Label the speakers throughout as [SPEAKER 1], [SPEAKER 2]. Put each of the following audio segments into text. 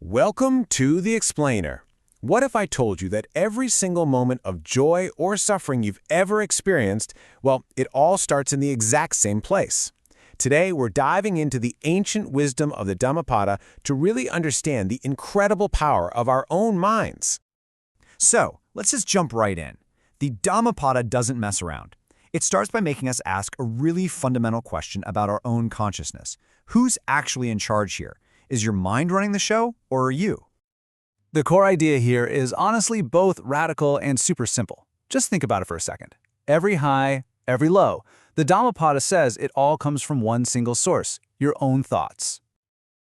[SPEAKER 1] Welcome to The Explainer. What if I told you that every single moment of joy or suffering you've ever experienced, well, it all starts in the exact same place? Today, we're diving into the ancient wisdom of the Dhammapada to really understand the incredible power of our own minds.
[SPEAKER 2] So, let's just jump right in. The Dhammapada doesn't mess around. It starts by making us ask a really fundamental question about our own consciousness. Who's actually in charge here? Is your mind running the show, or are you?
[SPEAKER 3] The core idea here is honestly both radical and super simple. Just think about it for a second. Every high, every low. The Dhammapada says it all comes from one single source, your own thoughts.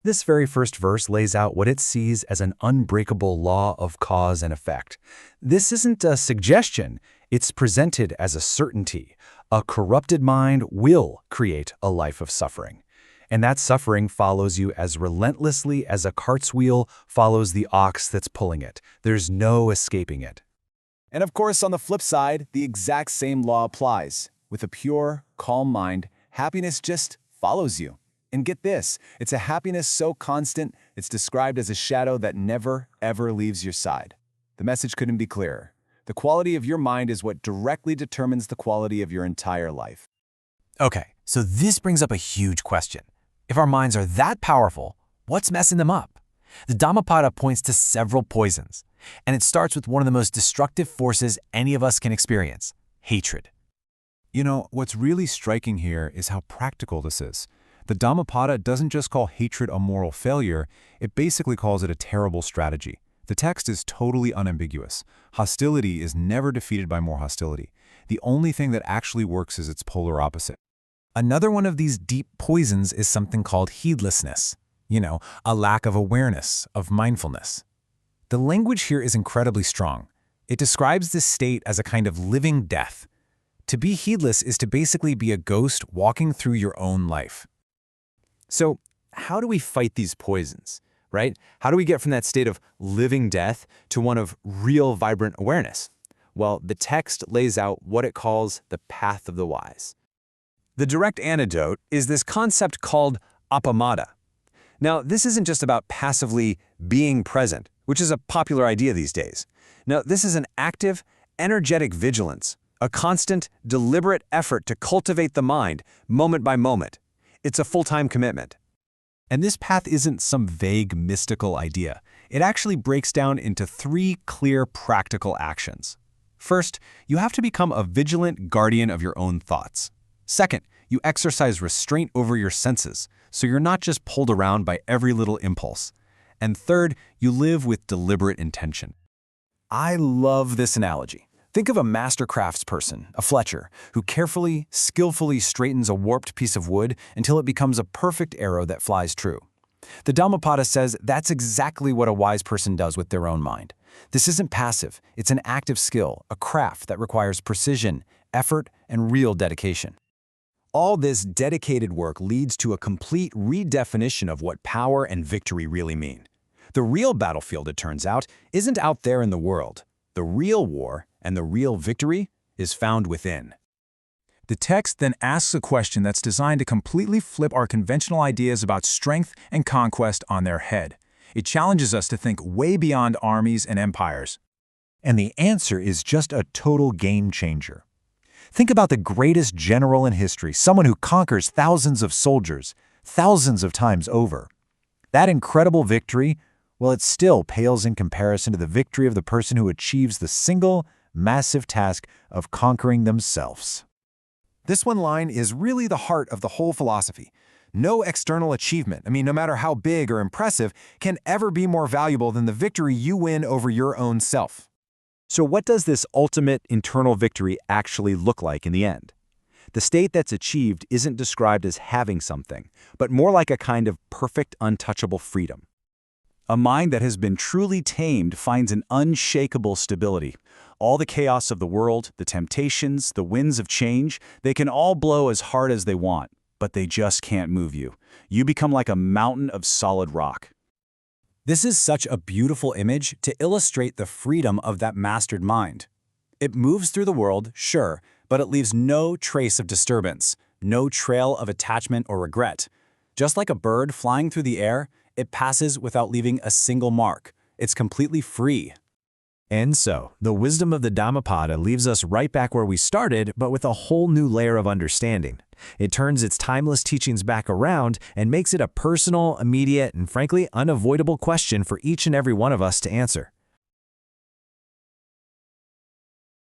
[SPEAKER 4] This very first verse lays out what it sees as an unbreakable law of cause and effect. This isn't a suggestion, it's presented as a certainty. A corrupted mind will create a life of suffering. And that suffering follows you as relentlessly as a cart's wheel follows the ox that's pulling it. There's no escaping it.
[SPEAKER 2] And of course, on the flip side, the exact same law applies. With a pure, calm mind, happiness just follows you. And get this, it's a happiness so constant, it's described as a shadow that never, ever leaves your side. The message couldn't be clearer. The quality of your mind is what directly determines the quality of your entire life.
[SPEAKER 5] Okay, so this brings up a huge question. If our minds are that powerful, what's messing them up? The Dhammapada points to several poisons, and it starts with one of the most destructive forces any of us can experience: hatred.
[SPEAKER 6] You know, what's really striking here is how practical this is. The Dhammapada doesn't just call hatred a moral failure, it basically calls it a terrible strategy. The text is totally unambiguous. Hostility is never defeated by more hostility. The only thing that actually works is its polar opposite.
[SPEAKER 1] Another one of these deep poisons is something called heedlessness. A lack of awareness, of mindfulness. The language here is incredibly strong. It describes this state as a kind of living death. To be heedless is to basically be a ghost walking through your own life.
[SPEAKER 7] So, how do we fight these poisons, right? How do we get from that state of living death to one of real vibrant awareness? Well, the text lays out what it calls the path of the wise.
[SPEAKER 3] The direct antidote is this concept called Dhammapada. Now, this isn't just about passively being present, which is a popular idea these days. No, this is an active, energetic vigilance, a constant, deliberate effort to cultivate the mind, moment by moment. It's a full-time commitment.
[SPEAKER 6] And this path isn't some vague, mystical idea. It actually breaks down into 3 clear, practical actions. First, you have to become a vigilant guardian of your own thoughts. Second, you exercise restraint over your senses, so you're not just pulled around by every little impulse. And third, you live with deliberate intention.
[SPEAKER 3] I love this analogy. Think of a master craftsperson, a Fletcher, who carefully, skillfully straightens a warped piece of wood until it becomes a perfect arrow that flies true. The Dhammapada says that's exactly what a wise person does with their own mind. This isn't passive, it's an active skill, a craft that requires precision, effort, and real dedication. All this dedicated work leads to a complete redefinition of what power and victory really mean. The real battlefield, it turns out, isn't out there in the world. The real war and the real victory is found within.
[SPEAKER 1] The text then asks a question that's designed to completely flip our conventional ideas about strength and conquest on their head. It challenges us to think way beyond armies and empires.
[SPEAKER 4] And the answer is just a total game changer. Think about the greatest general in history, someone who conquers thousands of soldiers, thousands of times over. That incredible victory, well, it still pales in comparison to the victory of the person who achieves the single, massive task of conquering themselves.
[SPEAKER 2] This one line is really the heart of the whole philosophy. No external achievement, no matter how big or impressive, can ever be more valuable than the victory you win over your own self.
[SPEAKER 4] So what does this ultimate internal victory actually look like in the end? The state that's achieved isn't described as having something, but more like a kind of perfect, untouchable freedom.
[SPEAKER 3] A mind that has been truly tamed finds an unshakable stability. All the chaos of the world, the temptations, the winds of change, they can all blow as hard as they want, but they just can't move you. You become like a mountain of solid rock. This is such a beautiful image to illustrate the freedom of that mastered mind. It moves through the world, sure, but it leaves no trace of disturbance, no trail of attachment or regret. Just like a bird flying through the air, It passes without leaving a single mark. It's completely free.
[SPEAKER 4] And so, the wisdom of the Dhammapada leaves us right back where we started, but with a whole new layer of understanding. It turns its timeless teachings back around and makes it a personal, immediate, and frankly unavoidable question for each and every one of us to answer.